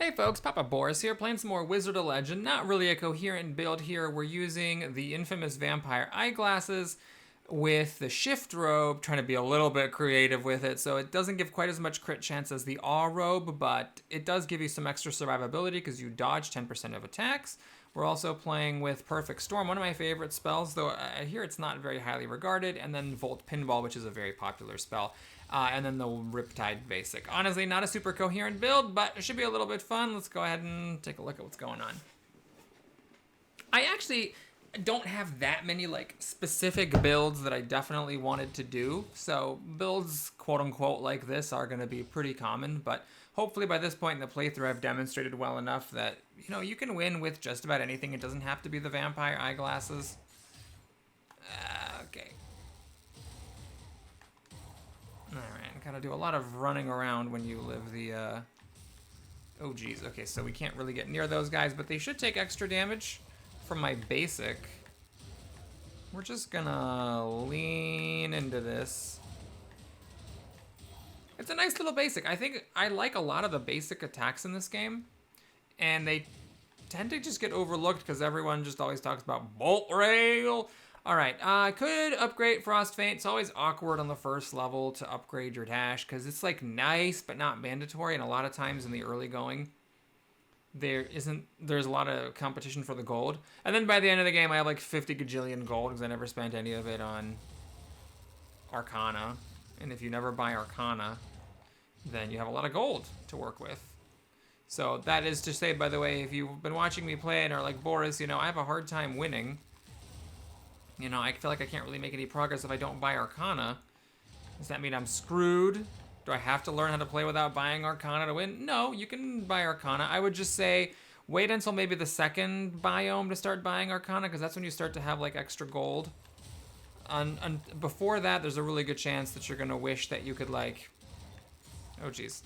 Hey folks, Papa Boris here, playing some more Wizard of Legend. Not really a coherent build here. We're using the infamous vampire eyeglasses with the shift robe, trying to be a little bit creative with it. So it doesn't give quite as much crit chance as the awe robe, but it does give you some extra survivability because you dodge 10% of attacks. We're also playing with Perfect Storm, one of my favorite spells, though I hear it's not very highly regarded, and then Volt Pinball, which is a very popular spell, and then the Riptide Basic. Honestly, not a super coherent build, but it should be a little bit fun. Let's go ahead and take a look at what's going on. I actually don't have that many like specific builds that I definitely wanted to do. So builds quote unquote like this are going to be pretty common, but hopefully by this point in the playthrough I've demonstrated well enough that, you know, you can win with just about anything. It doesn't have to be the vampire eyeglasses. Okay. Alright, gotta do a lot of running around when you live the, Oh geez, okay, so we can't really get near those guys, but they should take extra damage from my basic. We're just gonna lean into this. It's a nice little basic. I think I like a lot of the basic attacks in this game, and they tend to just get overlooked because everyone just always talks about Bolt Rail. Alright, I could upgrade Frost Feint. It's always awkward on the first level to upgrade your dash because it's like nice but not mandatory, and a lot of times in the early going there's a lot of competition for the gold. And then by the end of the game I have like 50 gajillion gold because I never spent any of it on Arcana. And if you never buy Arcana, then you have a lot of gold to work with. So that is to say, by the way, if you've been watching me play and are like, Boris, you know, I have a hard time winning. You know, I feel like I can't really make any progress if I don't buy Arcana. Does that mean I'm screwed? Do I have to learn how to play without buying Arcana to win? No, you can buy Arcana. I would just say wait until maybe the second biome to start buying Arcana, because that's when you start to have like extra gold. Before that, there's a really good chance that you're gonna wish that you could like, oh geez,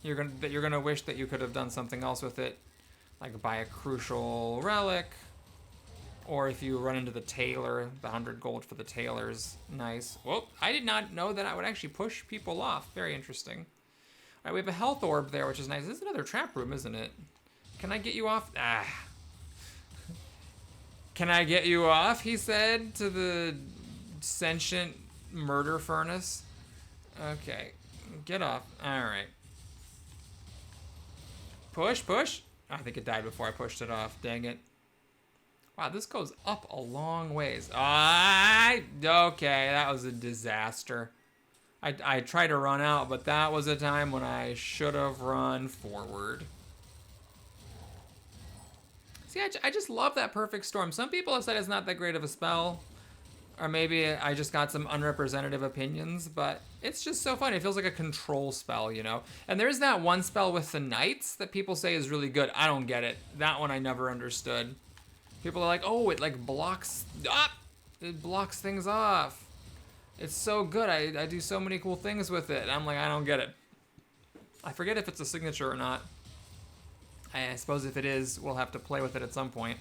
you're gonna wish that you could have done something else with it, like buy a crucial relic, or if you run into the tailor, the 100 gold for the tailor's nice. Whoa, I did not know that I would actually push people off. Very interesting. All right, we have a health orb there, which is nice. This is another trap room, isn't it? Can I get you off? Ah. Can I get you off, he said to the sentient murder furnace. Okay, get off. All right. Push, push. I think it died before I pushed it off. Dang it. Wow, this goes up a long ways. Okay, that was a disaster. I tried to run out, but that was a time when I should have run forward. See, I just love that Perfect Storm. Some people have said it's not that great of a spell. Or maybe I just got some unrepresentative opinions, but it's just so fun. It feels like a control spell, you know? And there's that one spell with the Knights that people say is really good. I don't get it. That one I never understood. People are like, oh, it like blocks, it blocks things off. It's so good. I do so many cool things with it. I'm like, I don't get it. I forget if it's a signature or not. I suppose if it is, we'll have to play with it at some point.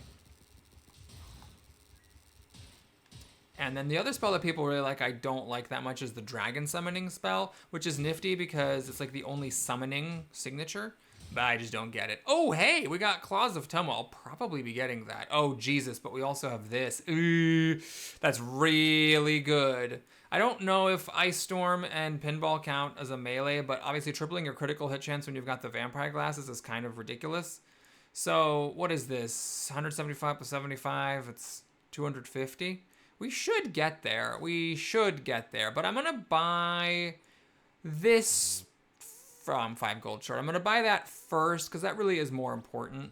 And then the other spell that people really like, I don't like that much, is the Dragon Summoning spell, which is nifty because it's like the only summoning signature, but I just don't get it. Oh, hey, we got Claws of Tumwa. I'll probably be getting that. Oh, Jesus, but we also have this. Ooh, that's really good. I don't know if Ice Storm and Pinball count as a melee, but obviously tripling your critical hit chance when you've got the vampire glasses is kind of ridiculous. So what is this? 175 plus 75, it's 250. We should get there. We should get there. But I'm going to buy this from 5 gold short. I'm going to buy that first because that really is more important.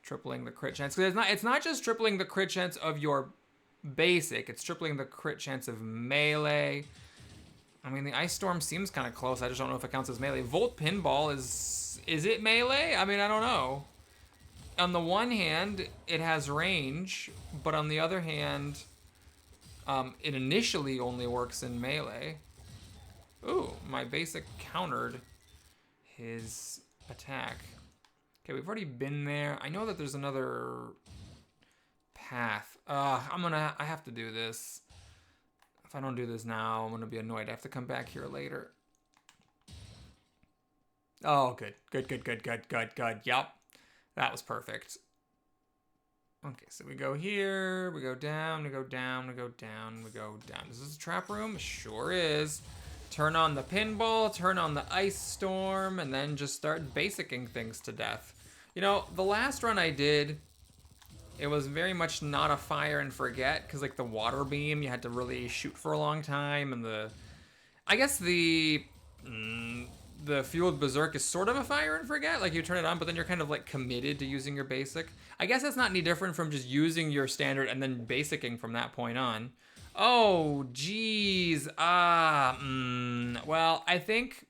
Tripling the crit chance. Because it's not just tripling the crit chance of your basic. It's tripling the crit chance of melee. I mean, the Ice Storm seems kind of close. I just don't know if it counts as melee. Volt Pinball is it melee? I mean, I don't know. On the one hand, it has range, but on the other hand, it initially only works in melee. Ooh, my basic countered his attack. Okay, we've already been there. I know that there's another path. I have to do this. If I don't do this now, I'm gonna be annoyed. I have to come back here later. Oh, good. Good, good, good, good, good, good. Yep. That was perfect. Okay, so we go here, we go down, we go down, we go down, we go down. Is this a trap room? Sure is. Turn on the pinball, turn on the ice storm, and then just start basicing things to death. You know, the last run I did, it was very much not a fire and forget, because like the water beam, you had to really shoot for a long time, and I guess the Fueled Berserk is sort of a fire and forget. Like you turn it on, but then you're kind of like committed to using your basic. I guess that's not any different from just using your standard and then basicing from that point on. Oh, geez. Well, I think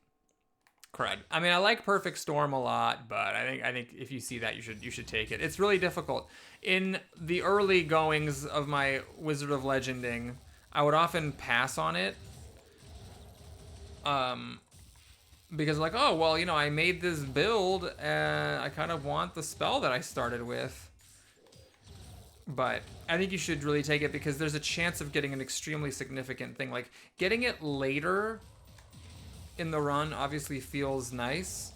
crud. I mean, I like Perfect Storm a lot, but I think if you see that, you should take it. It's really difficult. In the early goings of my Wizard of Legending, I would often pass on it. Because like, oh, well, you know, I made this build and I kind of want the spell that I started with. But I think you should really take it because there's a chance of getting an extremely significant thing. Like, getting it later in the run obviously feels nice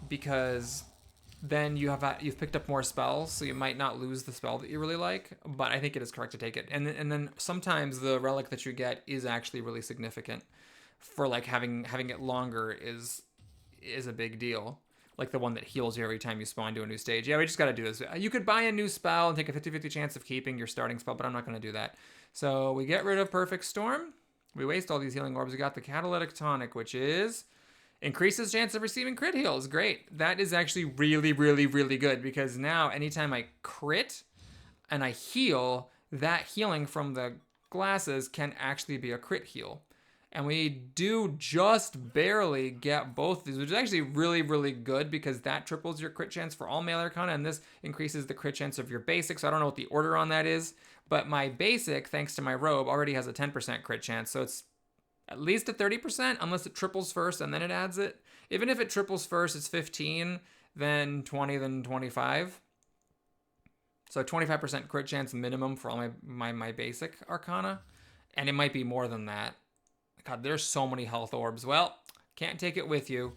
because then you've picked up more spells, so you might not lose the spell that you really like. But I think it is correct to take it. And then sometimes the relic that you get is actually really significant. For like having it longer is a big deal. Like the one that heals you every time you spawn to a new stage. Yeah, we just got to do this. You could buy a new spell and take a 50-50 chance of keeping your starting spell, but I'm not going to do that. So we get rid of Perfect Storm. We waste all these healing orbs. We got the Catalytic Tonic, which is increases chance of receiving crit heals. Great. That is actually really, really, really good because now anytime I crit and I heal, that healing from the glasses can actually be a crit heal. And we do just barely get both these, which is actually really, really good because that triples your crit chance for all melee arcana, and this increases the crit chance of your basic. So I don't know what the order on that is, but my basic, thanks to my robe, already has a 10% crit chance. So it's at least a 30%, unless it triples first and then it adds it. Even if it triples first, it's 15, then 20, then 25. So 25% crit chance minimum for all my basic arcana, and it might be more than that. God, there's so many health orbs. Well, can't take it with you.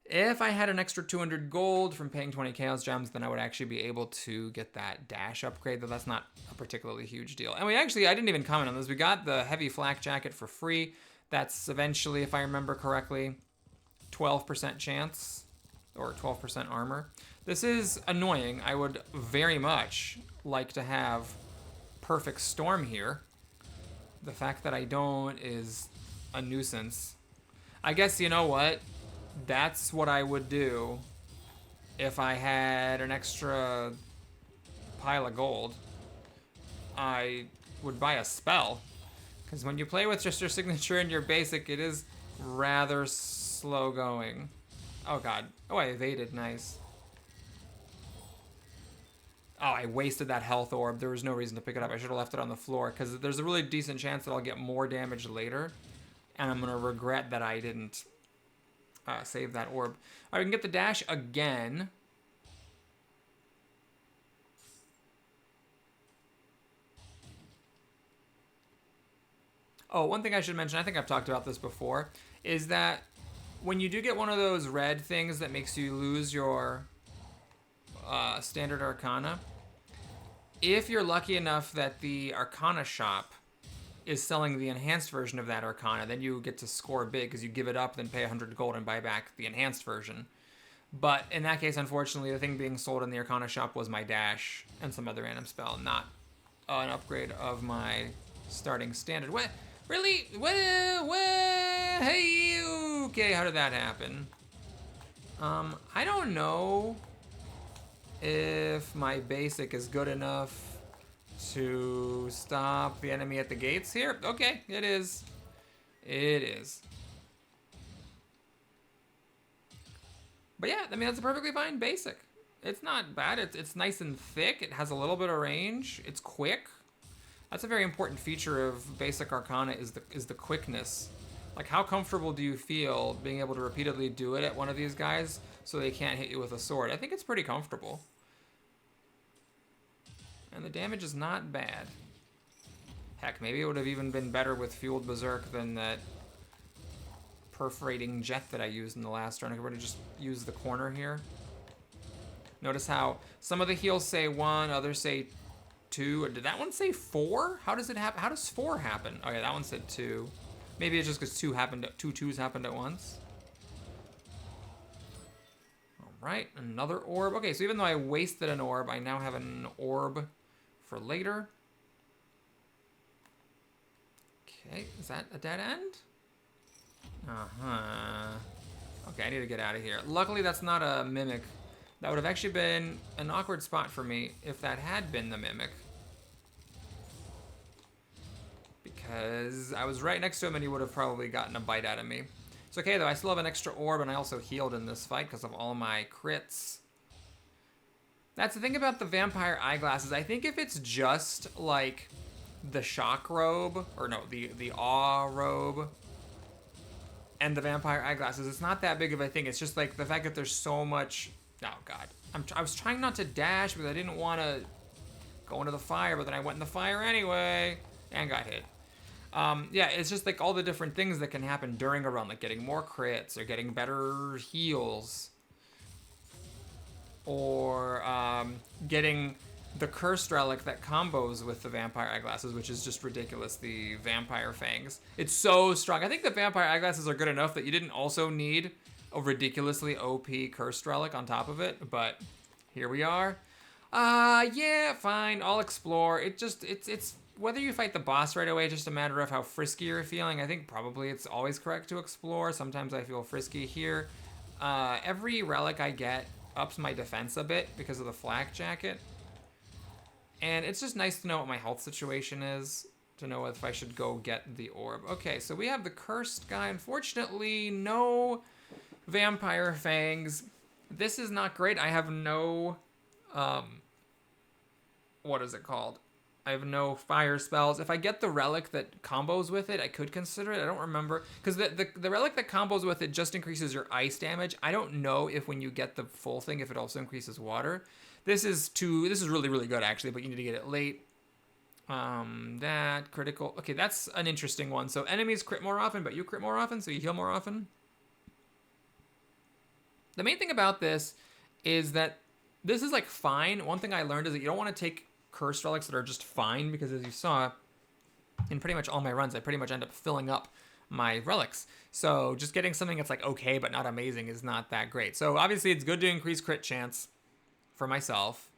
If I had an extra 200 gold from paying 20 Chaos Gems, then I would actually be able to get that dash upgrade, though that's not a particularly huge deal. And I didn't even comment on this. We got the Heavy Flak Jacket for free. That's eventually, if I remember correctly, 12% chance, or 12% armor. This is annoying. I would very much like to have Perfect Storm here. The fact that I don't is a nuisance. I guess, you know what? That's what I would do if I had an extra pile of gold. I would buy a spell. Because when you play with just your signature and your basic, it is rather slow going. Oh god. Oh, I evaded. Nice. Oh, I wasted that health orb. There was no reason to pick it up. I should have left it on the floor because there's a really decent chance that I'll get more damage later. And I'm going to regret that I didn't save that orb. All right, we can get the dash again. Oh, one thing I should mention, I think I've talked about this before, is that when you do get one of those red things that makes you lose your standard arcana, if you're lucky enough that the Arcana shop is selling the enhanced version of that Arcana, then you get to score big because you give it up, then pay 100 gold and buy back the enhanced version. But in that case, unfortunately, the thing being sold in the Arcana shop was my dash and some other random spell, not an upgrade of my starting standard. What? Really? What? Hey, okay, how did that happen? I don't know if my basic is good enough to stop the enemy at the gates here. Okay, it is. It is. But yeah, I mean, that's a perfectly fine basic. It's not bad. It's nice and thick. It has a little bit of range. It's quick. That's a very important feature of basic Arcana is the quickness. Like, how comfortable do you feel being able to repeatedly do it at one of these guys so they can't hit you with a sword? I think it's pretty comfortable. And the damage is not bad. Heck, maybe it would have even been better with Fueled Berserk than that perforating jet that I used in the last turn. I'm going to just use the corner here. Notice how some of the heals say 1, others say 2. Or did that one say 4? How does it happen? How does 4 happen? Oh yeah, that one said 2. Maybe it's just because 2 twos happened at once. Right, another orb. Okay, so even though I wasted an orb, I now have an orb for later. Okay, is that a dead end? Uh-huh. Okay, I need to get out of here. Luckily, that's not a mimic. That would have actually been an awkward spot for me if that had been the mimic. Because I was right next to him and he would have probably gotten a bite out of me. It's okay though, I still have an extra orb and I also healed in this fight because of all my crits. That's the thing about the vampire eyeglasses. I think if it's just like the shock robe, or no, the awe robe and the vampire eyeglasses, it's not that big of a thing. It's just like the fact that there's so much, oh God. I was trying not to dash because I didn't want to go into the fire, but then I went in the fire anyway and got hit. Yeah, it's just like all the different things that can happen during a run, like getting more crits or getting better heals. Or getting the cursed relic that combos with the vampire eyeglasses, which is just ridiculous, the vampire fangs. It's so strong. I think the vampire eyeglasses are good enough that you didn't also need a ridiculously OP cursed relic on top of it, but here we are. Yeah, fine, I'll explore. It's whether you fight the boss right away, just a matter of how frisky you're feeling. I think probably it's always correct to explore. Sometimes I feel frisky here. Every relic I get ups my defense a bit because of the flak jacket. And it's just nice to know what my health situation is, to know if I should go get the orb. Okay, so we have the cursed guy. Unfortunately, no vampire fangs. This is not great. I have no, what is it called? I have no fire spells. If I get the relic that combos with it, I could consider it. I don't remember. Because the relic that combos with it just increases your ice damage. I don't know if when you get the full thing, if it also increases water. This is really, really good, actually, but you need to get it late. That critical. Okay, that's an interesting one. So enemies crit more often, but you crit more often, so you heal more often. The main thing about this is that this is, like, fine. One thing I learned is that you don't want to take cursed relics that are just fine, because as you saw in pretty much all my runs, I pretty much end up filling up my relics. So just getting something that's like okay but not amazing is not that great. So obviously it's good to increase crit chance for myself,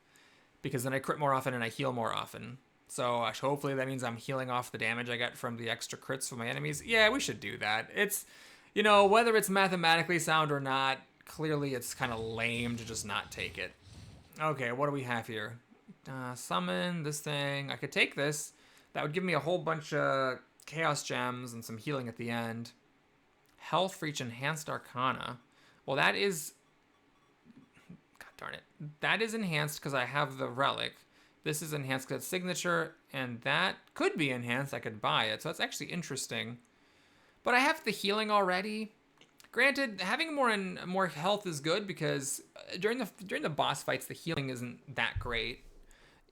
because then I crit more often and I heal more often. So hopefully that means I'm healing off the damage I get from the extra crits from my enemies. Yeah, we should do that. It's, you know, whether it's mathematically sound or not, clearly it's kind of lame to just not take it. Okay, what do we have here? Summon this thing. I could take this. That would give me a whole bunch of chaos gems and some healing at the end. Health for each enhanced arcana. Well, that is... God darn it. That is enhanced because I have the relic. This is enhanced because it's signature, and that could be enhanced. I could buy it, so that's actually interesting. But I have the healing already. Granted, having more health is good because during the boss fights, the healing isn't that great.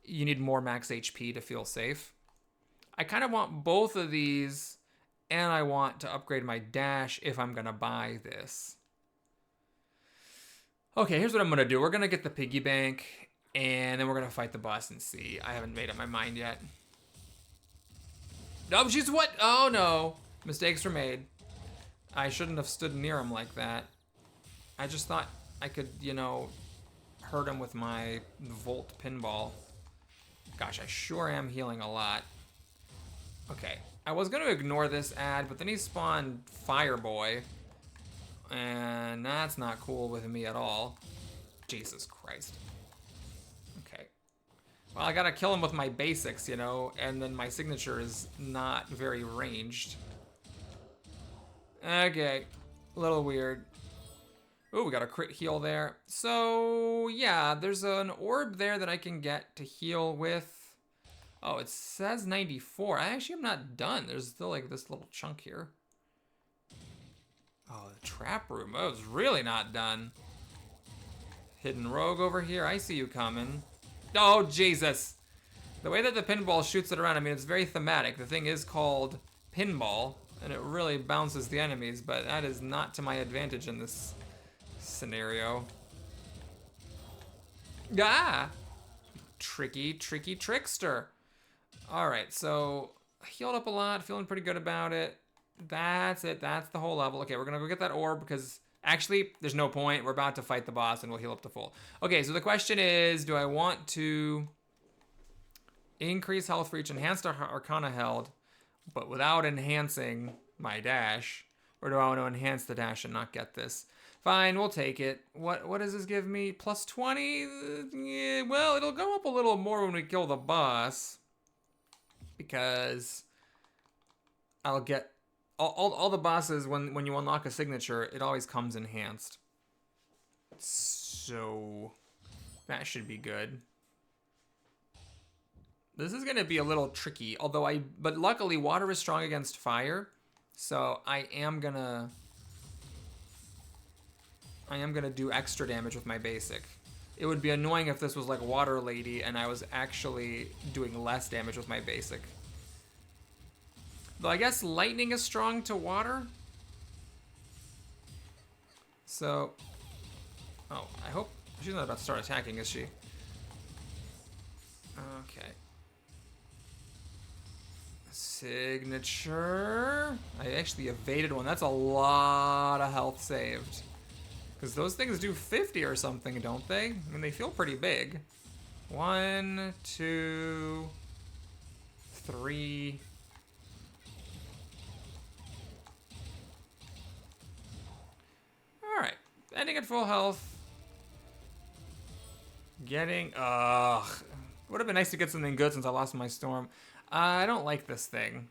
You need more max HP to feel safe. I kind of want both of these, and I want to upgrade my dash if I'm going to buy this. Okay, here's what I'm going to do. We're going to get the piggy bank, and then we're going to fight the boss and see. I haven't made up my mind yet. Oh, she's what? Oh, no. Mistakes were made. I shouldn't have stood near him like that. I just thought I could, you know, hurt him with my Volt pinball. Gosh, I sure am healing a lot. Okay, I was going to ignore this ad, but then he spawned Fireboy. And that's not cool with me at all. Jesus Christ. Okay. Well, I gotta kill him with my basics, you know, and then my signature is not very ranged. Okay, a little weird. Ooh, we got a crit heal there. So, yeah, there's an orb there that I can get to heal with. Oh, it says 94. I actually am not done. There's still, like, this little chunk here. Oh, the trap room. Oh, it's really not done. Hidden rogue over here. I see you coming. Oh, Jesus. The way that the pinball shoots it around, I mean, it's very thematic. The thing is called pinball. and it really bounces the enemies, but that is not to my advantage in this scenario. Ah! Tricky, tricky trickster. Alright, so healed up a lot, feeling pretty good about it. That's it, that's the whole level. Okay, we're gonna go get that orb because actually, there's no point. We're about to fight the boss and we'll heal up to full. Okay, so the question is, do I want to increase health for each enhanced Arcana held, but without enhancing my dash? Or do I want to enhance the dash and not get this? Fine, we'll take it. What does this give me? Plus 20? Yeah, well, it'll go up a little more when we kill the boss. Because I'll get... All the bosses, when you unlock a signature, it always comes enhanced. So... that should be good. This is going to be a little tricky, but luckily water is strong against fire, so I am gonna do extra damage with my basic. It would be annoying if this was like Water Lady and I was actually doing less damage with my basic. Though I guess lightning is strong to water. So, oh, I hope she's not about to start attacking, is she? Okay. Signature. I actually evaded one. That's a lot of health saved. Because those things do 50 or something, don't they? I mean, they feel pretty big. 1, 2, 3. Alright. Ending at full health. Getting... ugh. Would have been nice to get something good since I lost my storm. I don't like this thing.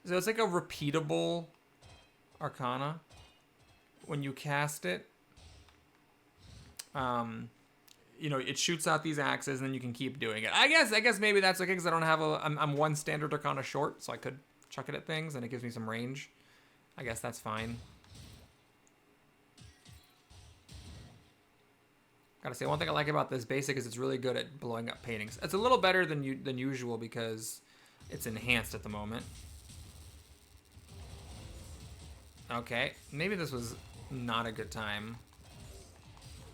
So it's like a repeatable Arcana when you cast it. You know, it shoots out these axes and then you can keep doing it. I guess maybe that's okay because I don't have I'm one standard Arcana short, so I could chuck it at things and it gives me some range. I guess that's fine. Gotta say, one thing I like about this basic is it's really good at blowing up paintings. It's a little better than usual because it's enhanced at the moment. Okay, maybe this was not a good time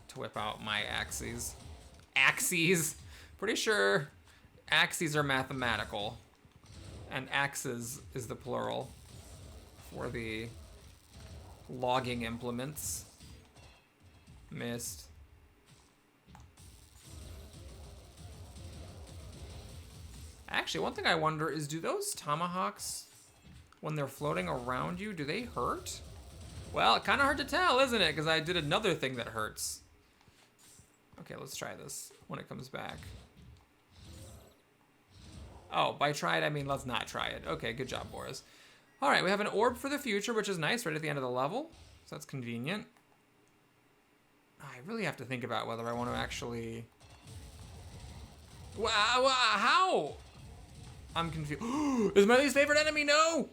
to whip out my axes. Axes? Pretty sure axes are mathematical. And axes is the plural for the logging implements. Missed. Actually, one thing I wonder is, do those tomahawks, when they're floating around you, do they hurt? Well, kind of hard to tell, isn't it? Because I did another thing that hurts. Okay, let's try this when it comes back. Oh, by try it, I mean let's not try it. Okay, good job, Boris. All right, we have an orb for the future, which is nice right at the end of the level. So that's convenient. I really have to think about whether I want to actually... How? I'm confused. Is my least favorite enemy? No!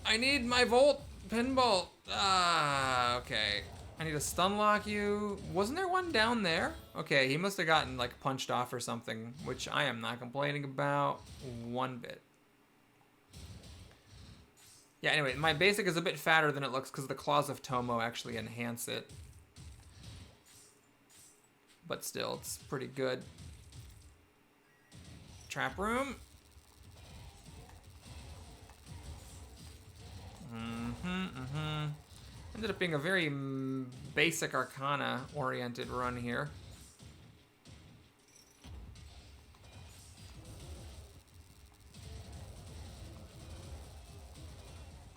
I need my Volt Pinball. Ah, okay. I need to stun lock you. Wasn't there one down there? Okay, he must have gotten like punched off or something, which I am not complaining about one bit. Yeah, anyway, my basic is a bit fatter than it looks because the Claws of Tomo actually enhance it. But still, it's pretty good. Trap room. Ended up being a very basic Arcana oriented run here.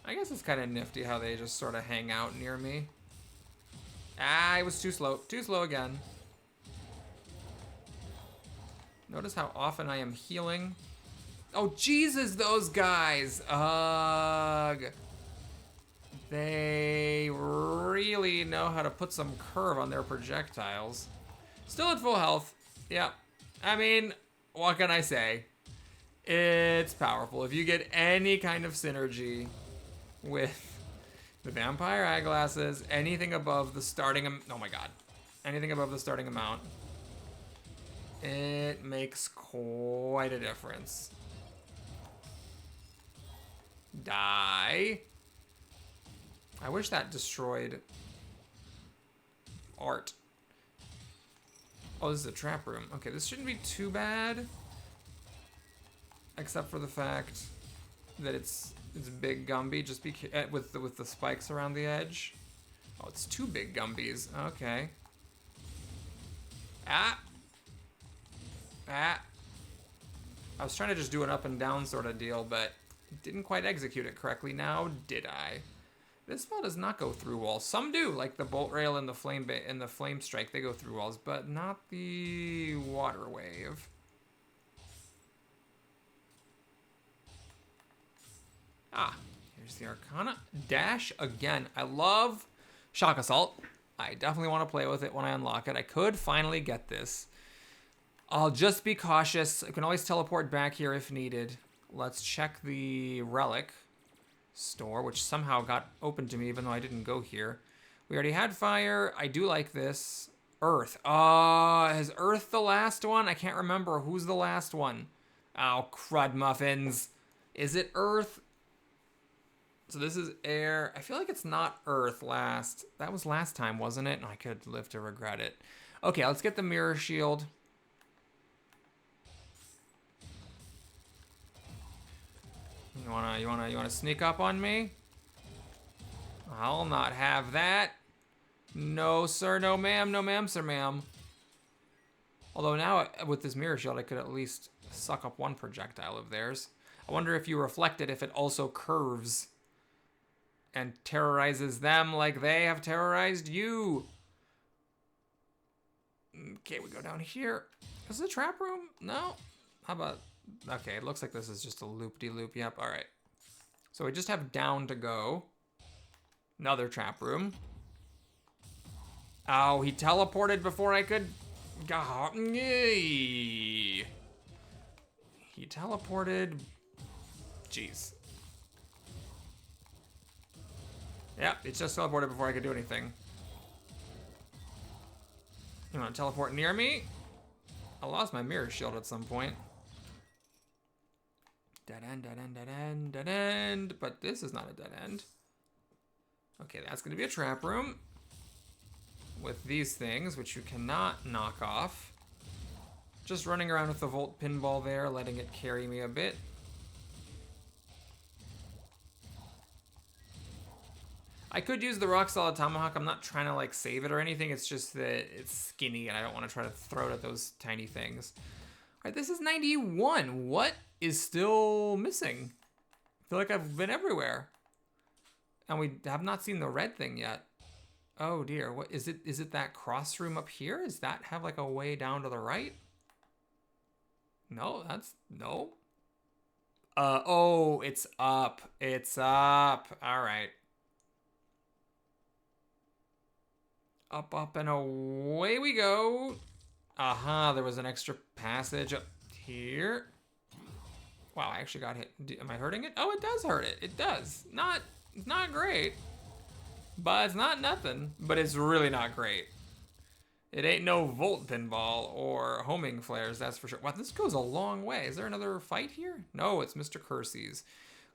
I guess it's kind of nifty how they just sort of hang out near me. Ah, it was too slow. Too slow again. Notice how often I am healing. Oh, Jesus, those guys. Ugh. They really know how to put some curve on their projectiles. Still at full health. Yep. I mean, what can I say? It's powerful. If you get any kind of synergy with the vampire eyeglasses, anything above the starting... oh my god. Anything above the starting amount, it makes quite a difference. Die. I wish that destroyed art. Oh, this is a trap room. Okay, this shouldn't be too bad. Except for the fact that it's big Gumby. Just be with the spikes around the edge. Oh, it's two big Gumbies. Okay. Ah! Ah! I was trying to just do an up and down sort of deal, but didn't quite execute it correctly now, did I? This spell does not go through walls. Some do, like the Bolt Rail and the Flame Strike, they go through walls, but not the Water Wave. Ah, here's the Arcana. Dash again. I love Shock Assault. I definitely want to play with it when I unlock it. I could finally get this. I'll just be cautious. I can always teleport back here if needed. Let's check the Relic store, which somehow got open to me even though I didn't go here. We already had Fire. I do like this. Earth. Is Earth the last one? I can't remember. Who's the last one? Oh, crud muffins. Is it Earth? So this is Air. I feel like it's not Earth last. That was last time, wasn't it? I could live to regret it. Okay, let's get the Mirror Shield. You wanna sneak up on me? I'll not have that. No, sir, no, ma'am, no, ma'am, sir, ma'am. Although now, with this Mirror Shield, I could at least suck up one projectile of theirs. I wonder if you reflect it, if it also curves and terrorizes them like they have terrorized you. Okay, we go down here. Is this a trap room? No? How about... Okay, it looks like this is just a loop-de-loop. Yep, alright. So we just have down to go. Another trap room. Oh, he teleported before I could... He teleported... Jeez. Yep, it's just teleported before I could do anything. You want to teleport near me? I lost my Mirror Shield at some point. Dead end, dead end, dead end, dead end. But this is not a dead end. Okay, that's going to be a trap room. With these things, which you cannot knock off. Just running around with the Volt Pinball there, letting it carry me a bit. I could use the Rock Solid Tomahawk. I'm not trying to like save it or anything. It's just that it's skinny and I don't want to try to throw it at those tiny things. All right, this is 91. What is still missing? I feel like I've been everywhere. And we have not seen the red thing yet. Oh dear, what is it? Is it that cross room up here? Does that have like a way down to the right? No, that's, no. Oh, it's up. It's up. All right. Up, up, and away we go. Aha, there was an extra passage up here. Wow, I actually got hit. Am I hurting it? Oh, it does hurt it. It does. It's not great. But it's not nothing. But it's really not great. It ain't no Volt Pinball or Homing Flares, that's for sure. Wow, this goes a long way. Is there another fight here? No, it's Mr. Kersey's.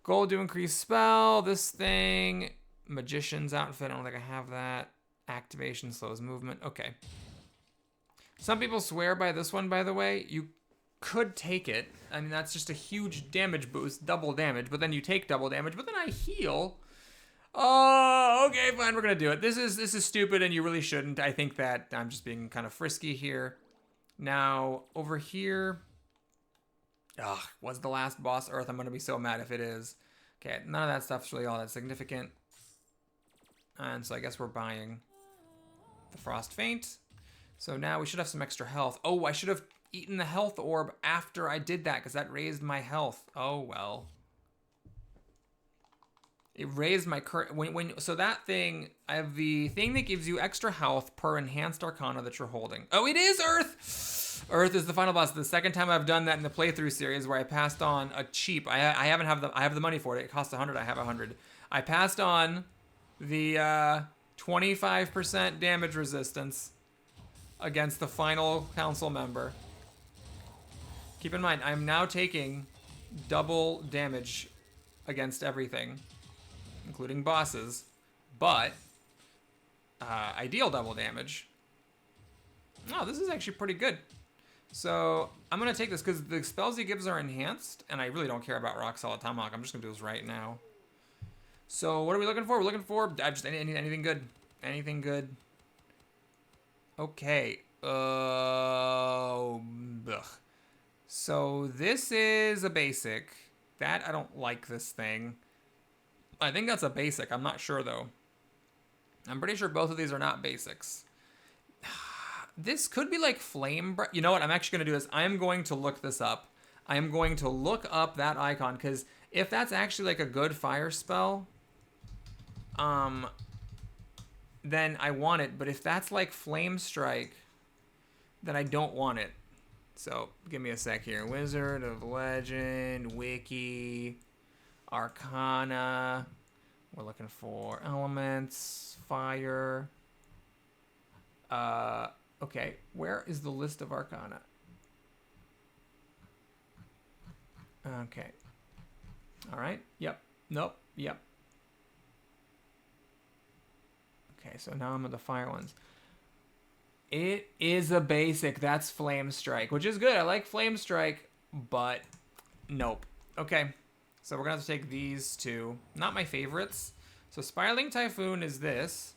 Gold to increase spell. This thing. Magician's outfit. I don't think I have that. Activation slows movement. Okay. Some people swear by this one, by the way. You could take it. I mean, that's just a huge damage boost, double damage, but then you take double damage, but then I heal. Oh, okay, fine, we're gonna do it. This is stupid and you really shouldn't. I think that I'm just being kind of frisky here. Now, over here. Ugh, was the last boss Earth? I'm gonna be so mad if it is. Okay, none of that stuff's really all that significant. And so I guess we're buying the Frost Feint. So now we should have some extra health. Oh, I should have eaten the health orb after I did that because that raised my health. Oh, well. It raised my current... So that thing, I have the thing that gives you extra health per enhanced arcana that you're holding. Oh, it is Earth! Earth is the final boss. The second time I've done that in the playthrough series where I passed on a cheap... I have the money for it. It costs 100. I have 100. I passed on the 25% damage resistance against the final council member. Keep in mind, I'm now taking double damage against everything, including bosses. but I deal double damage. Oh, this is actually pretty good. So I'm going to take this because the spells he gives are enhanced, and I really don't care about Rock Solid Tomahawk. I'm just going to do this right now. So what are we looking for? We're looking for just anything good. Anything good. Okay. Ugh. So this is a basic. That, I don't like this thing. I think that's a basic. I'm not sure, though. I'm pretty sure both of these are not basics. This could be like flame. You know what? I'm actually going to do this. I am going to look this up. I am going to look up that icon, because if that's actually like a good fire spell, then I want it. But if that's like Flame Strike, then I don't want it. So give me a sec here. Wizard of Legend, Wiki, Arcana. We're looking for elements, fire. Okay, where is the list of Arcana? Okay. All right. Yep. Nope. Yep. Okay, so now I'm at the fire ones. It is a basic. That's Flame Strike, which is good. I like Flame Strike, but nope. Okay, so we're going to have to take these two. Not my favorites. So Spiraling Typhoon is this.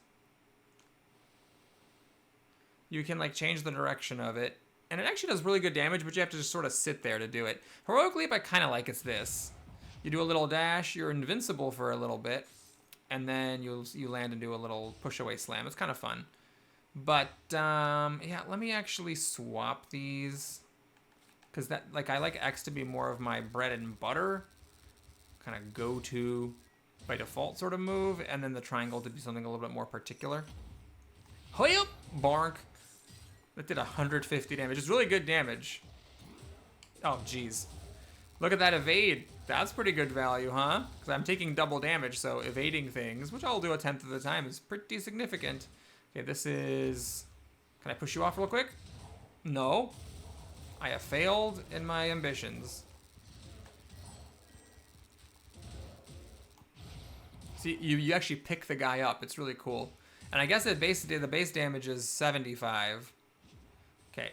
You can like change the direction of it. And it actually does really good damage, but you have to just sort of sit there to do it. Heroic Leap, I kind of like it's this. You do a little dash, you're invincible for a little bit, and then you land and do a little push-away slam. It's kind of fun. But, yeah, let me actually swap these. Because that, like, I like X to be more of my bread and butter. Kind of go-to by default sort of move. And then the triangle to be something a little bit more particular. Hoyup! Bonk. That did 150 damage. It's really good damage. Oh, jeez. Look at that evade. That's pretty good value, huh? Because I'm taking double damage, so evading things, which I'll do a tenth of the time, is pretty significant. Okay, this is... Can I push you off real quick? No. I have failed in my ambitions. See, you actually pick the guy up. It's really cool. And I guess the base damage is 75. Okay.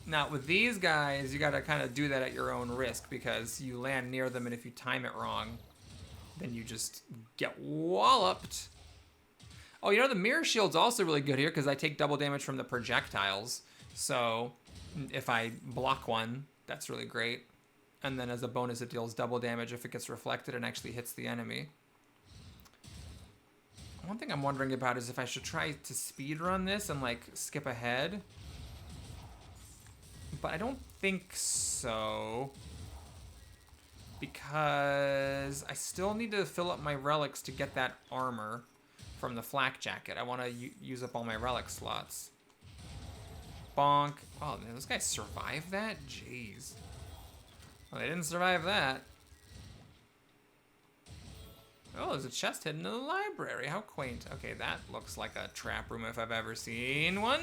Now, with these guys, you got to kind of do that at your own risk, because you land near them, and if you time it wrong, then you just get walloped. Oh, you know, the Mirror Shield's also really good here, because I take double damage from the projectiles. So, if I block one, that's really great. And then as a bonus, it deals double damage if it gets reflected and actually hits the enemy. One thing I'm wondering about is if I should try to speedrun this and, like, skip ahead. But I don't think so. Because I still need to fill up my relics to get that armor from the flak jacket. I want to use up all my relic slots. Bonk. Oh, man, those guys survived that? Jeez. Well, they didn't survive that. Oh, there's a chest hidden in the library. How quaint. Okay, that looks like a trap room if I've ever seen one.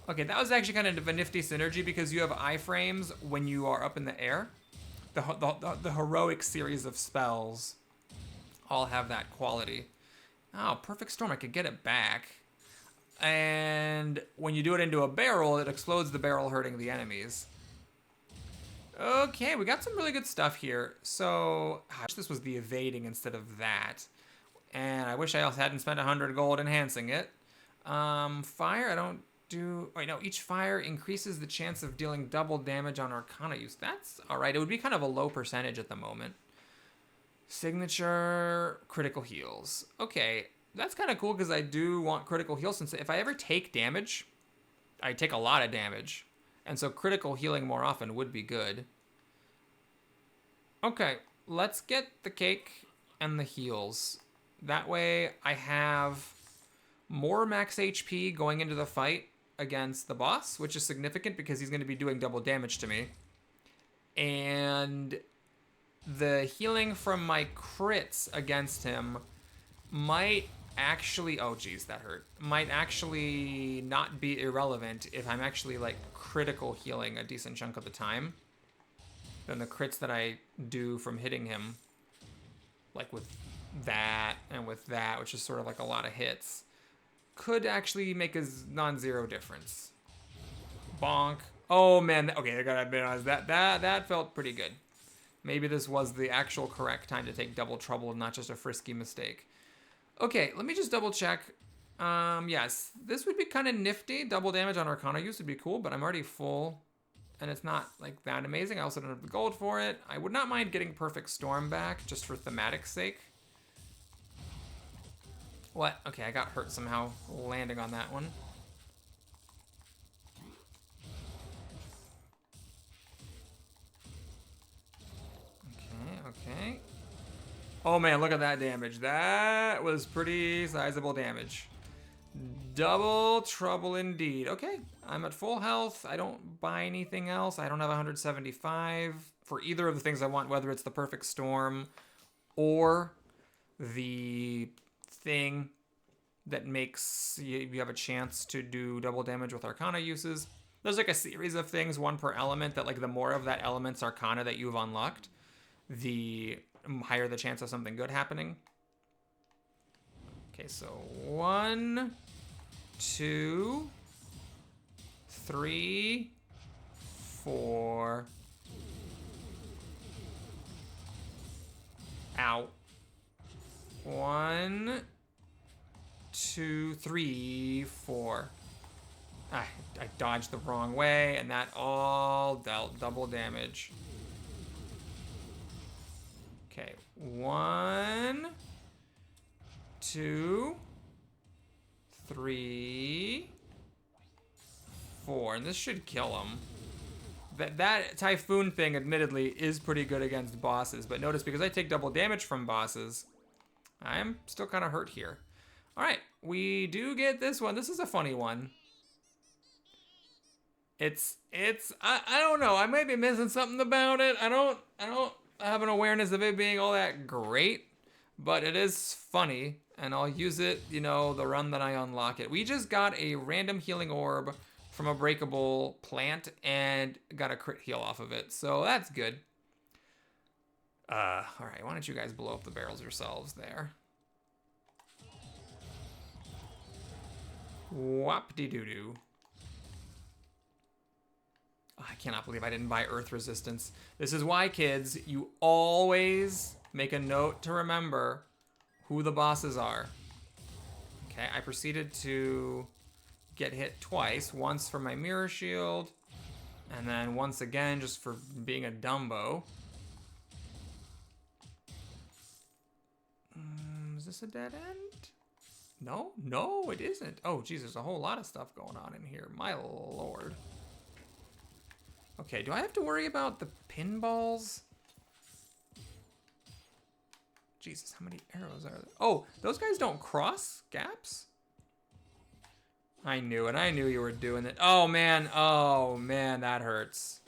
Okay, that was actually kind of a nifty synergy, because you have iframes when you are up in the air. The heroic series of spells all have that quality. Oh, Perfect Storm. I could get it back. And when you do it into a barrel, it explodes the barrel, hurting the enemies. Okay, we got some really good stuff here. So, I wish this was the evading instead of that. And I wish I also hadn't spent 100 gold enhancing it. Fire, I don't do... Wait, no, each fire increases the chance of dealing double damage on Arcana use. That's alright. It would be kind of a low percentage at the moment. Signature, critical heals. Okay, that's kind of cool, because I do want critical heals, since if I ever take damage, I take a lot of damage. And so critical healing more often would be good. Okay, let's get the cake and the heals. That way I have more max HP going into the fight against the boss, which is significant because he's going to be doing double damage to me. And the healing from my crits against him might actually... Oh, geez, that hurt. Might actually not be irrelevant if I'm actually, like, critical healing a decent chunk of the time. Then the crits that I do from hitting him, like with that and with that, which is sort of like a lot of hits, could actually make a non-zero difference. Bonk. Oh man, okay, I gotta admit honest, that felt pretty good. Maybe this was the actual correct time to take double trouble and not just a frisky mistake. Okay, let me just double check. Yes, this would be kind of nifty. Double damage on Arcana use would be cool, but I'm already full. And it's not like that amazing. I also don't have the gold for it. I would not mind getting Perfect Storm back just for thematic sake. What? Okay, I got hurt somehow landing on that one. Okay. Oh man, look at that damage. That was pretty sizable damage. Double trouble indeed. Okay, I'm at full health. I don't buy anything else. I don't have 175 for either of the things I want, whether it's the Perfect Storm or the thing that makes you have a chance to do double damage with Arcana uses. There's like a series of things, one per element, that like the more of that element's Arcana that you've unlocked, the higher the chance of something good happening. Okay, so 1, 2, 3, 4. Ow. 1, 2, 3, 4. I dodged the wrong way, and that all dealt double damage. Okay, 1, 2, 3, 4, and this should kill him. That Typhoon thing, admittedly, is pretty good against bosses, but notice because I take double damage from bosses, I'm still kind of hurt here. All right, we do get this one. This is a funny one. I don't know. I might be missing something about it. I don't have an awareness of it being all that great, but it is funny, and I'll use it, you know, the run that I unlock it. We just got a random healing orb from a breakable plant and got a crit heal off of it, so that's good. All right, why don't you guys blow up the barrels yourselves there? Whop-de-doo-doo. I cannot believe I didn't buy Earth Resistance. This is why, kids, you always make a note to remember who the bosses are. Okay, I proceeded to get hit twice. Once for my mirror shield, and then once again just for being a Dumbo. Is this a dead end? No, no, it isn't. Oh, geez, there's a whole lot of stuff going on in here. My lord. Okay, do I have to worry about the pinballs? Jesus, how many arrows are there? Oh, those guys don't cross gaps? I knew it. I knew you were doing it. Oh, man. Oh, man, that hurts.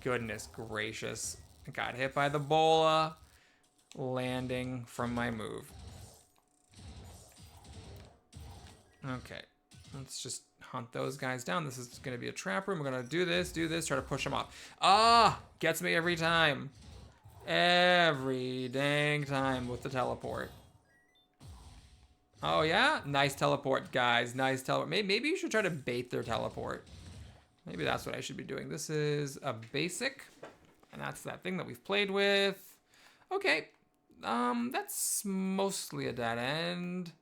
Goodness gracious. I got hit by the bola landing from my move. Okay, let's just hunt those guys down. This is going to be a trap room. We're going to do this, try to push them off. Ah, gets me every time. Every dang time with the teleport. Oh, yeah? Nice teleport, guys. Nice teleport. Maybe you should try to bait their teleport. Maybe that's what I should be doing. This is a basic, and that's that thing that we've played with. Okay, that's mostly a dead end.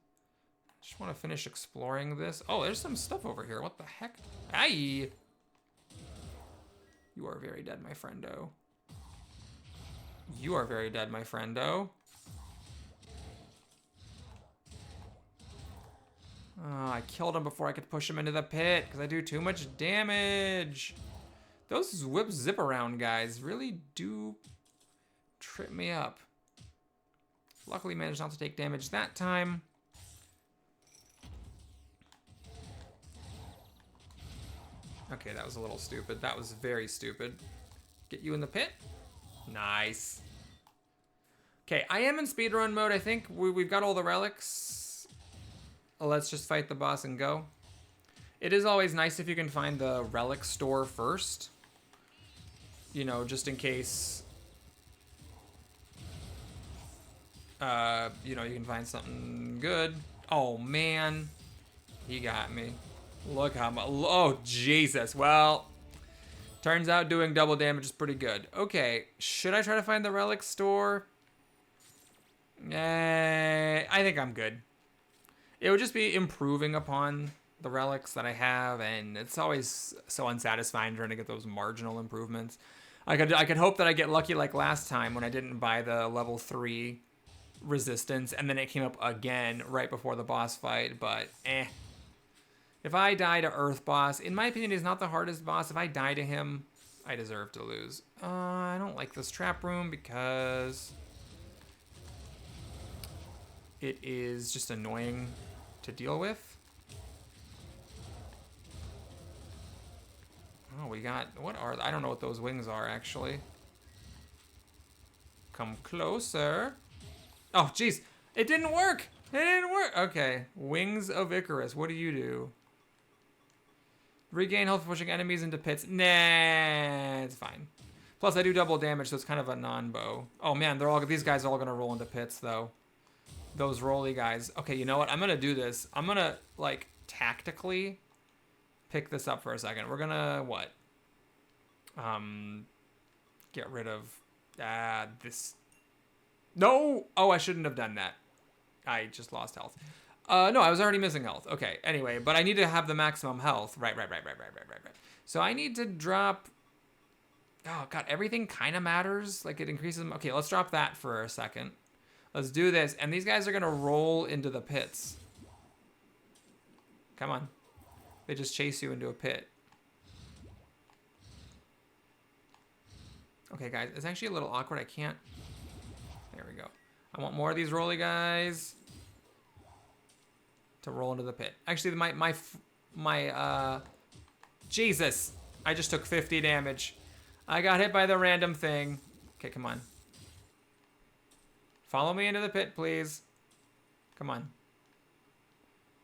Just want to finish exploring this. Oh, there's some stuff over here. What the heck? Aye! You are very dead, my friendo. You are very dead, my friendo. Oh, I killed him before I could push him into the pit because I do too much damage. Those whip zip around guys really do trip me up. Luckily managed not to take damage that time. Okay, that was a little stupid. That was very stupid. Get you in the pit. Nice. Okay, I am in speedrun mode. I think we've got all the relics. Let's just fight the boss and go. It is always nice if you can find the relic store first. You know, just in case You know, you can find something good. Oh, man. He got me. Look how much. Oh, Jesus. Well, turns out doing double damage is pretty good. Okay, should I try to find the relic store? I think I'm good. It would just be improving upon the relics that I have, and it's always so unsatisfying trying to get those marginal improvements. I could hope that I get lucky like last time when I didn't buy the level 3 resistance, and then it came up again right before the boss fight, but eh. If I die to Earth Boss, in my opinion, he's not the hardest boss. If I die to him, I deserve to lose. I don't like this trap room because it is just annoying to deal with. Oh, we got, what are, I don't know what those wings are, actually. Come closer. Oh, jeez. It didn't work. It didn't work. Okay. Wings of Icarus. What do you do? Regain health pushing enemies into pits. Nah, it's fine. Plus, I do double damage, so it's kind of a non-bow. Oh, man, these guys are all going to roll into pits, though. Those rolly guys. Okay, you know what? I'm going to do this. I'm going to, like, tactically pick this up for a second. We're going to, what? Get rid of this. No! Oh, I shouldn't have done that. I just lost health. No, I was already missing health. Okay, anyway, but I need to have the maximum health. Right. So I need to drop... Oh, God, everything kind of matters. Like, it increases... Okay, let's drop that for a second. Let's do this. And these guys are going to roll into the pits. Come on. They just chase you into a pit. Okay, guys, it's actually a little awkward. I can't... There we go. I want more of these rolly guys to roll into the pit. Actually, my Jesus! I just took 50 damage. I got hit by the random thing. Okay, come on. Follow me into the pit, please. Come on.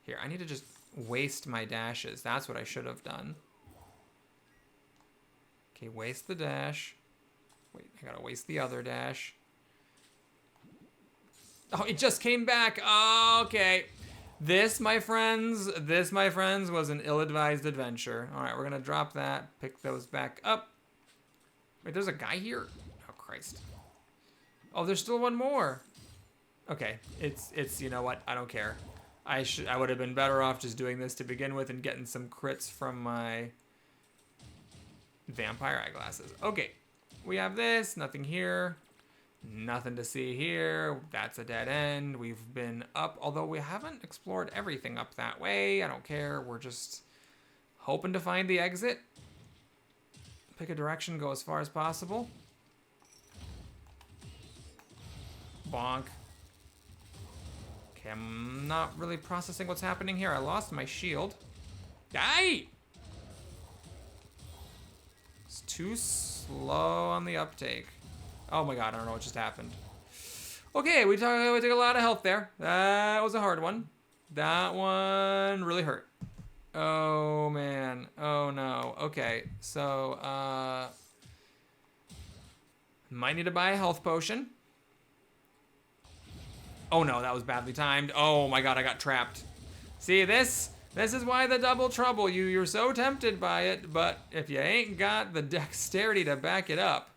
Here, I need to just waste my dashes. That's what I should have done. Okay, waste the dash. Wait, I gotta waste the other dash. Oh, it just came back. Oh, okay. This, my friends, was an ill-advised adventure. All right, we're gonna drop that. Pick those back up. Wait, there's a guy here? Oh, Christ. Oh, there's still one more. Okay, it's you know what? I don't care. I would have been better off just doing this to begin with and getting some crits from my vampire eyeglasses. Okay, we have this. Nothing here. Nothing to see here. That's a dead end. We've been up, although we haven't explored everything up that way. I don't care. We're just hoping to find the exit. Pick a direction, go as far as possible. Bonk. Okay, I'm not really processing what's happening here. I lost my shield. Die! It's too slow on the uptake. Oh my god, I don't know what just happened. Okay, we took a lot of health there. That was a hard one. That one really hurt. Oh man. Oh no. Okay, so might need to buy a health potion. Oh no, that was badly timed. Oh my god, I got trapped. See, this is why the double trouble. You're so tempted by it, but if you ain't got the dexterity to back it up,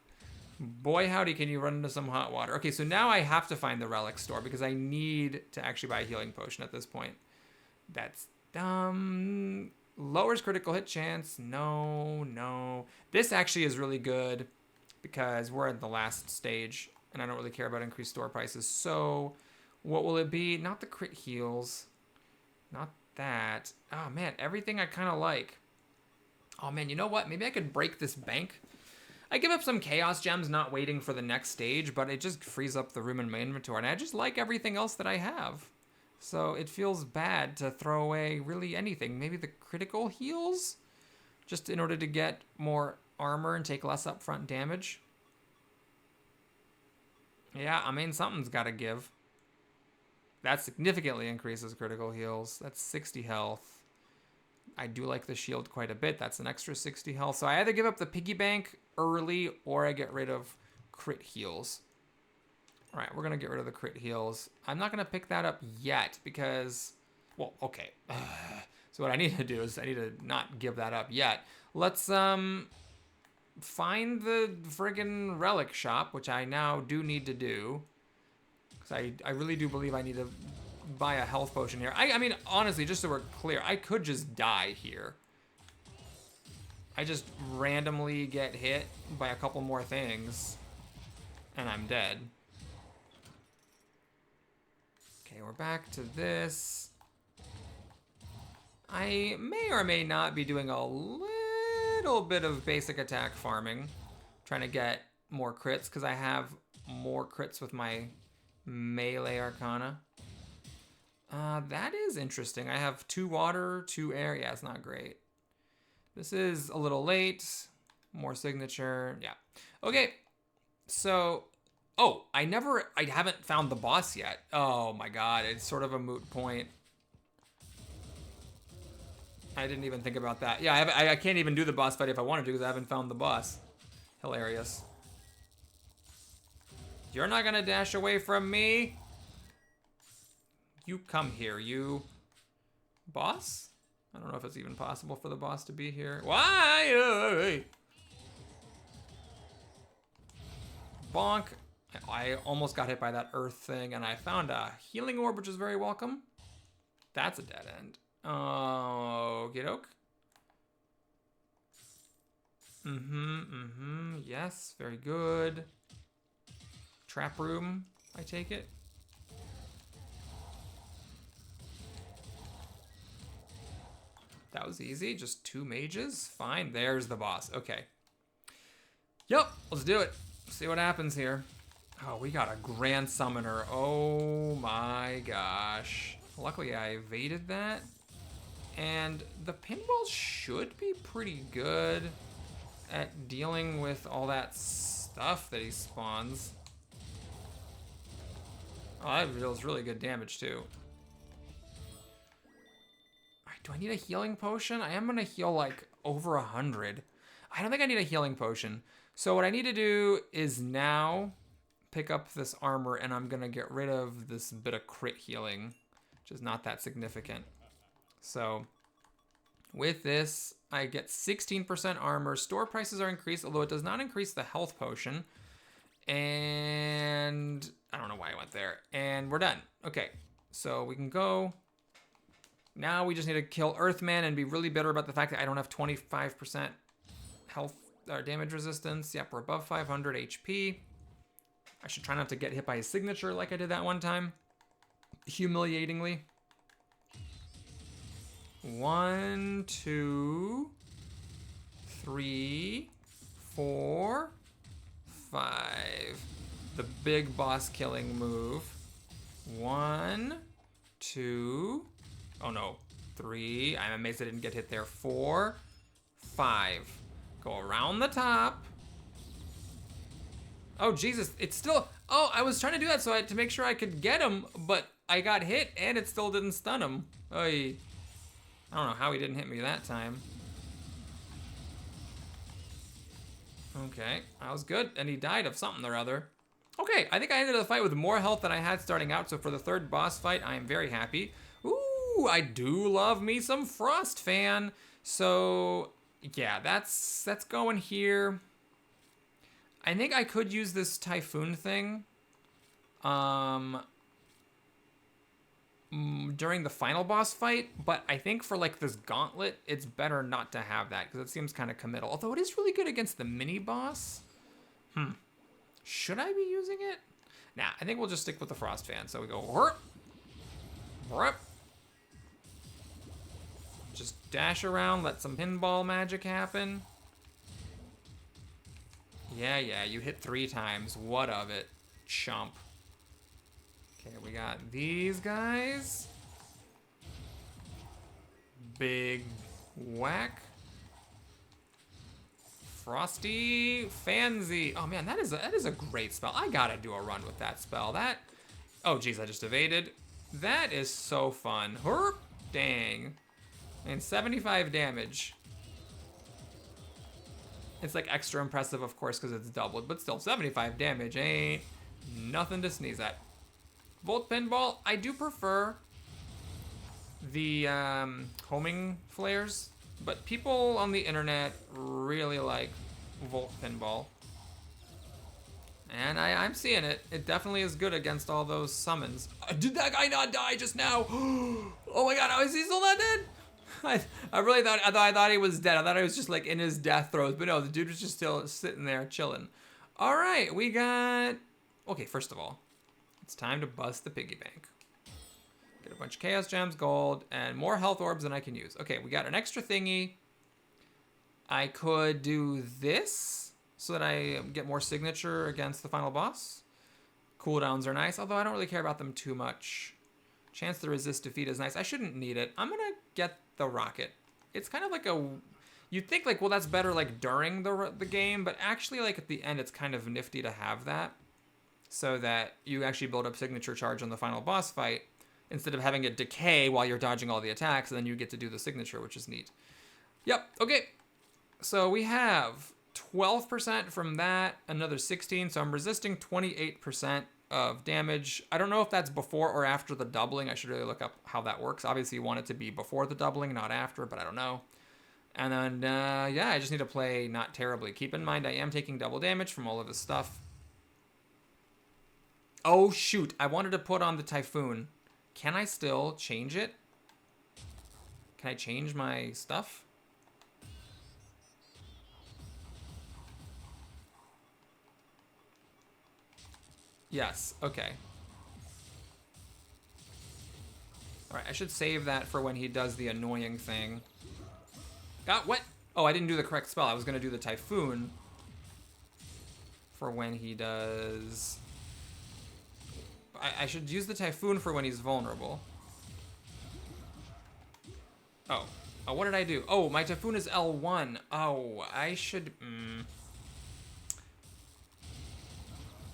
boy howdy can you run into some hot water. Okay, so now I have to find the relic store because I need to actually buy a healing potion at this point. That's dumb. Lowers critical hit chance. No. This actually is really good because we're at the last stage and I don't really care about increased store prices. So what will it be? Not the crit heals. Not that. Oh man, everything I kind of like. Oh man, you know what? Maybe I could break this bank. I give up some chaos gems not waiting for the next stage, but it just frees up the room in my inventory. And I just like everything else that I have. So it feels bad to throw away really anything. Maybe the critical heals? Just in order to get more armor and take less upfront damage. Yeah, I mean, something's got to give. That significantly increases critical heals. That's 60 health. I do like the shield quite a bit. That's an extra 60 health. So I either give up the piggy bank early or I get rid of crit heals. All right, we're gonna get rid of the crit heals. I'm not gonna pick that up yet because, well, okay. So what I need to do is I need to not give that up yet. Let's find the friggin' relic shop, which I now do need to do. Because I really do believe I need to buy a health potion here. I mean, honestly, just so we're clear, I could just die here. I just randomly get hit by a couple more things, and I'm dead. Okay, we're back to this. I may or may not be doing a little bit of basic attack farming, trying to get more crits, because I have more crits with my melee arcana. That is interesting. I have 2 water, 2 air. Yeah, it's not great. This is a little late. More signature. Yeah. Okay. So, oh, I haven't found the boss yet. Oh my god, it's sort of a moot point. I didn't even think about that. Yeah, I can't even do the boss fight if I wanted to because I haven't found the boss. Hilarious. You're not gonna dash away from me. You come here, you boss? I don't know if it's even possible for the boss to be here. Why? Bonk. I almost got hit by that earth thing, and I found a healing orb, which is very welcome. That's a dead end. Oh, get oak. Yes, very good. Trap room, I take it. That was easy, just 2 mages. Fine, there's the boss, okay. Yep, let's do it. See what happens here. Oh, we got a Grand Summoner. Oh my gosh. Luckily I evaded that. And the pinball should be pretty good at dealing with all that stuff that he spawns. Oh, that deals really good damage too. Do I need a healing potion? I am gonna heal like over 100. I don't think I need a healing potion. So what I need to do is now pick up this armor and I'm gonna get rid of this bit of crit healing, which is not that significant. So with this, I get 16% armor. Store prices are increased, although it does not increase the health potion. And I don't know why I went there. And we're done. Okay, so we can go. Now we just need to kill Earthman and be really bitter about the fact that I don't have 25% health or damage resistance. Yep, we're above 500 HP. I should try not to get hit by his signature like I did that one time. Humiliatingly. 1, 2, 3, 4, 5. The big boss killing move. 1, 2. Oh no, 3. I'm amazed I didn't get hit there. 4, 5. Go around the top. Oh Jesus, it's still. Oh, I was trying to do that to make sure I could get him, but I got hit and it still didn't stun him. Oy. I don't know how he didn't hit me that time. Okay, that was good, and he died of something or other. Okay, I think I ended the fight with more health than I had starting out, so for the 3rd boss fight, I am very happy. Ooh, I do love me some Frostfan. So, yeah, that's going here. I think I could use this Typhoon thing during the final boss fight, but I think for like this gauntlet, it's better not to have that because it seems kind of committal. Although it is really good against the mini boss. Should I be using it? Nah, I think we'll just stick with the Frostfan. So we go, whoop, whoop. Just dash around, let some pinball magic happen. Yeah, you hit 3 times. What of it, chump? Okay, we got these guys. Big whack. Frosty Fanzy. Oh man, that is a great spell. I gotta do a run with that spell. Oh geez, I just evaded. That is so fun. Herp, dang. And 75 damage. It's like extra impressive, of course, because it's doubled, but still 75 damage ain't Nothing to sneeze at. Volt Pinball, I do prefer the homing flares, but people on the internet really like Volt Pinball. And I'm seeing it. It definitely is good against all those summons. Did that guy not die just now? Oh my god, is he still not dead? I really thought I thought he was dead. I thought he was just like in his death throes, but no, the dude was just still sitting there chilling. All right, we got. Okay, first of all, it's time to bust the piggy bank. Get a bunch of chaos gems, gold, and more health orbs than I can use. Okay, we got an extra thingy. I could do this so that I get more signature against the final boss. Cooldowns are nice, although I don't really care about them too much. Chance to resist defeat is nice. I shouldn't need it. I'm gonna get the rocket. It's kind of like a... You'd think like, well, that's better like during the game, but actually like at the end, it's kind of nifty to have that so that you actually build up signature charge on the final boss fight instead of having it decay while you're dodging all the attacks, and then you get to do the signature, which is neat. Yep, okay. So we have 12% from that, another 16, so I'm resisting 28% of damage. I don't know if that's before or after the doubling. I should really look up how that works. Obviously, you want it to be before the doubling, not after, but I don't know. And then, yeah, I just need to play not terribly. Keep in mind, I am taking double damage from all of this stuff. Oh, shoot. I wanted to put on the Typhoon. Can I still change it? Can I change my stuff? Yes, okay. Alright, I should save that for when he does the annoying thing. What? Oh, I didn't do the correct spell. I was going to do the Typhoon for when he does... I should use the Typhoon for when he's vulnerable. Oh. Oh, what did I do? Oh, my Typhoon is L1. Oh, I should...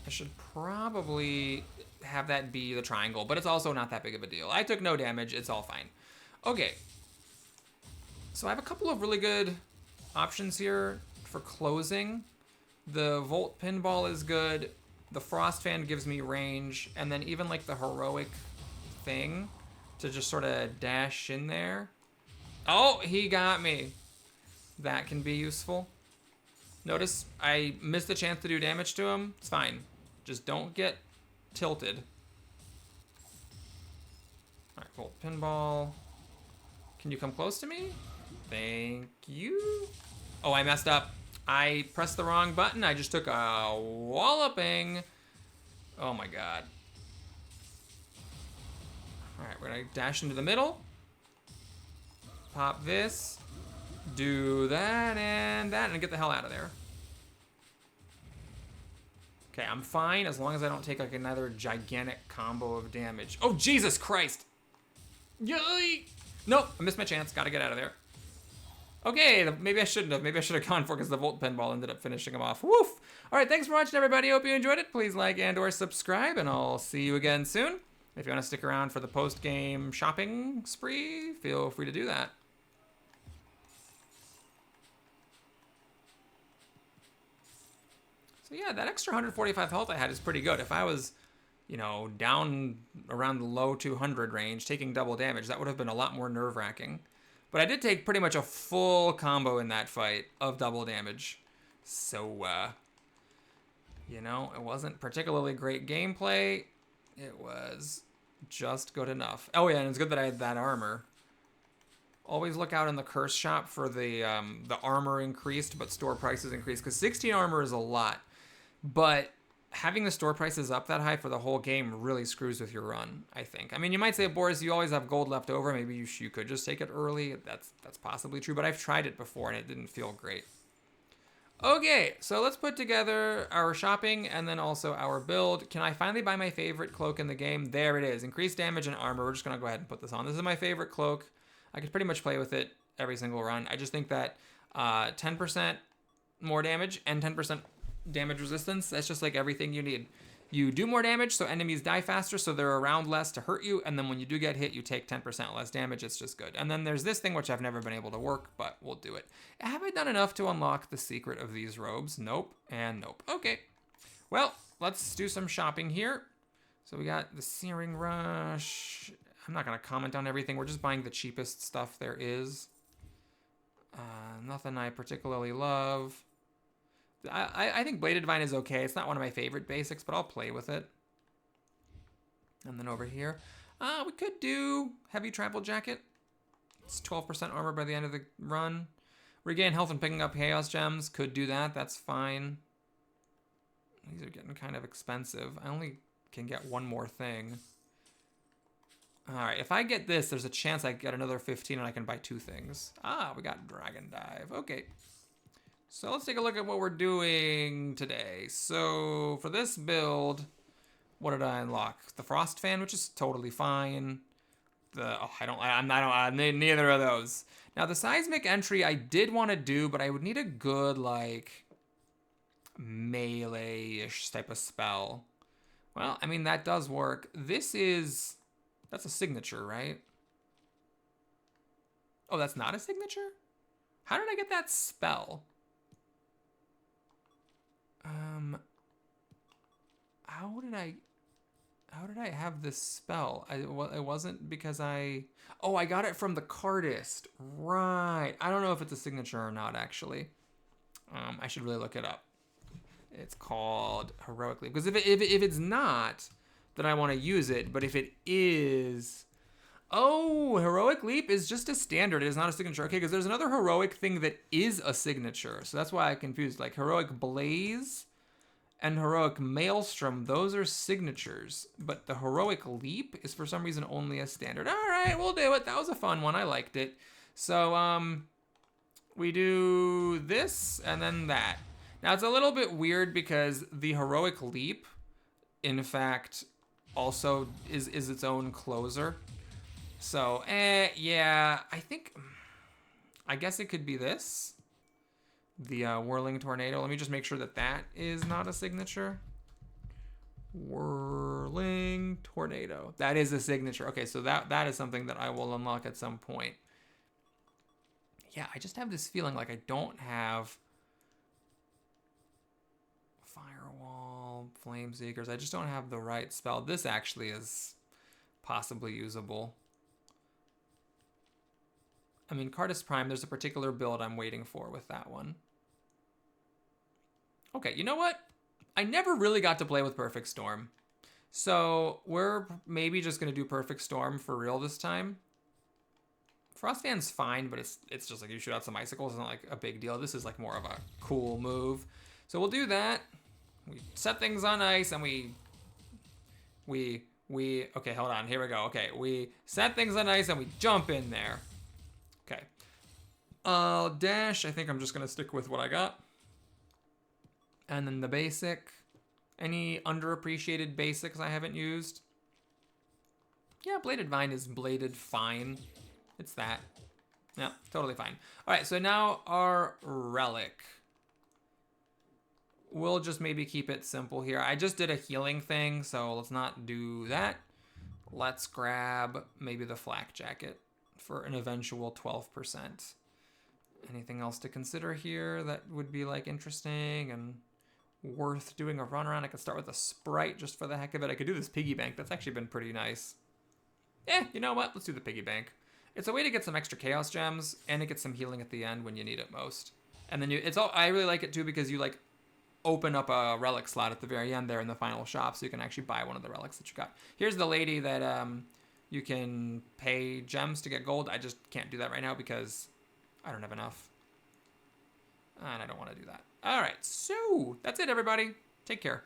I should probably have that be the triangle, but it's also not that big of a deal. I took no damage. It's all fine. Okay. So I have a couple of really good options here for closing. The Volt Pinball is good. The Frost Fan gives me range. And then even like the heroic thing to just sort of dash in there. Oh, he got me. That can be useful. Notice I missed the chance to do damage to him. It's fine. Just don't get tilted. All right, Volt Pinball. Can you come close to me? Thank you. Oh, I messed up. I pressed the wrong button. I just took a walloping. Oh my god. All right, we're gonna dash into the middle. Pop this. Do that and that and get the hell out of there. Okay, I'm fine as long as I don't take like another gigantic combo of damage. Oh, Jesus Christ. Yay! Nope, I missed my chance. Gotta get out of there. Okay, maybe I shouldn't have. Maybe I should have gone for it because the Volt Pinball ended up finishing him off. Woof! All right, thanks for watching, everybody. Hope you enjoyed it. Please like and or subscribe, and I'll see you again soon. If you want to stick around for the post-game shopping spree, feel free to do that. So yeah, that extra 145 health I had is pretty good. If I was, you know, down around the low 200 range, taking double damage, that would have been a lot more nerve-wracking. But I did take pretty much a full combo in that fight of double damage. So, you know, it wasn't particularly great gameplay. It was just good enough. Oh yeah, and it's good that I had that armor. Always look out in the curse shop for the armor increased, but store prices increased, because 16 armor is a lot. But having the store prices up that high for the whole game really screws with your run, I think. I mean, you might say, Boris, you always have gold left over. Maybe you could just take it early. That's possibly true, but I've tried it before and it didn't feel great. Okay, so let's put together our shopping and then also our build. Can I finally buy my favorite cloak in the game? There it is. Increased damage and armor. We're just going to go ahead and put this on. This is my favorite cloak. I could pretty much play with it every single run. I just think that 10% more damage and 10% damage resistance, that's just like everything you need. You do more damage, so enemies die faster, so they're around less to hurt you, and then when you do get hit, you take 10% less damage. It's just good. And then there's this thing, which I've never been able to work, but we'll do it. Have I done enough to unlock the secret of these robes? Nope, and nope. Okay. Well, let's do some shopping here. So we got the Searing Rush. I'm not going to comment on everything. We're just buying the cheapest stuff there is. Nothing I particularly love. I think Bladed Vine is okay. It's not one of my favorite basics, but I'll play with it. And then over here, we could do Heavy Travel Jacket. It's 12% armor by the end of the run. Regain health and picking up Chaos Gems. Could do that. That's fine. These are getting kind of expensive. I only can get one more thing. Alright, if I get this, there's a chance I get another 15 and I can buy 2 things. Ah, we got Dragon Dive. Okay. So let's take a look at what we're doing today. So for this build, what did I unlock? The Frost Fan, which is totally fine. Neither of those. Now the Seismic Entry I did want to do, but I would need a good, like, melee-ish type of spell. Well, I mean, that does work. That's a signature, right? Oh, that's not a signature? How did I get that spell? How did I have this spell? It wasn't because I got it from the cardist. Right. I don't know if it's a signature or not, actually. I should really look it up. It's called Heroic Leap. Because if it's not, then I want to use it. But if it is... Oh, Heroic Leap is just a standard. It is not a signature. Okay, because there's another heroic thing that is a signature. So that's why I confused. Like Heroic Blaze and Heroic Maelstrom, those are signatures. But the Heroic Leap is for some reason only a standard. All right, we'll do it. That was a fun one. I liked it. So we do this and then that. Now, it's a little bit weird because the Heroic Leap, in fact, also is its own closer. So, yeah, I guess it could be this. The Whirling Tornado. Let me just make sure that that is not a signature. Whirling Tornado. That is a signature. Okay, so that is something that I will unlock at some point. Yeah, I just have this feeling like I don't have Firewall, Flame Seekers. I just don't have the right spell. This actually is possibly usable. I mean, Cardist Prime, there's a particular build I'm waiting for with that one. Okay, you know what? I never really got to play with Perfect Storm. So we're maybe just going to do Perfect Storm for real this time. Frost Fan's fine, but it's just like you shoot out some icicles. It's not like a big deal. This is like more of a cool move. So we'll do that. We set things on ice and we okay, hold on. Here we go. Okay, we set things on ice and we jump in there. Okay. Dash, I think I'm just going to stick with what I got. And then the basic. Any underappreciated basics I haven't used? Yeah, Bladed Vine is bladed fine. It's that. Yeah, totally fine. All right, so now our relic. We'll just maybe keep it simple here. I just did a healing thing, so let's not do that. Let's grab maybe the Flak Jacket for an eventual 12%. Anything else to consider here that would be like interesting and worth doing a run around? I could start with a Sprite just for the heck of it. I could do this Piggy Bank. That's actually been pretty nice. You know what? Let's do the Piggy Bank. It's a way to get some extra Chaos Gems and to get some healing at the end when you need it most. And then I really like it too because you like open up a relic slot at the very end there in the final shop so you can actually buy one of the relics that you got. Here's the lady that you can pay gems to get gold. I just can't do that right now because I don't have enough. And I don't want to do that. All right, so that's it, everybody. Take care.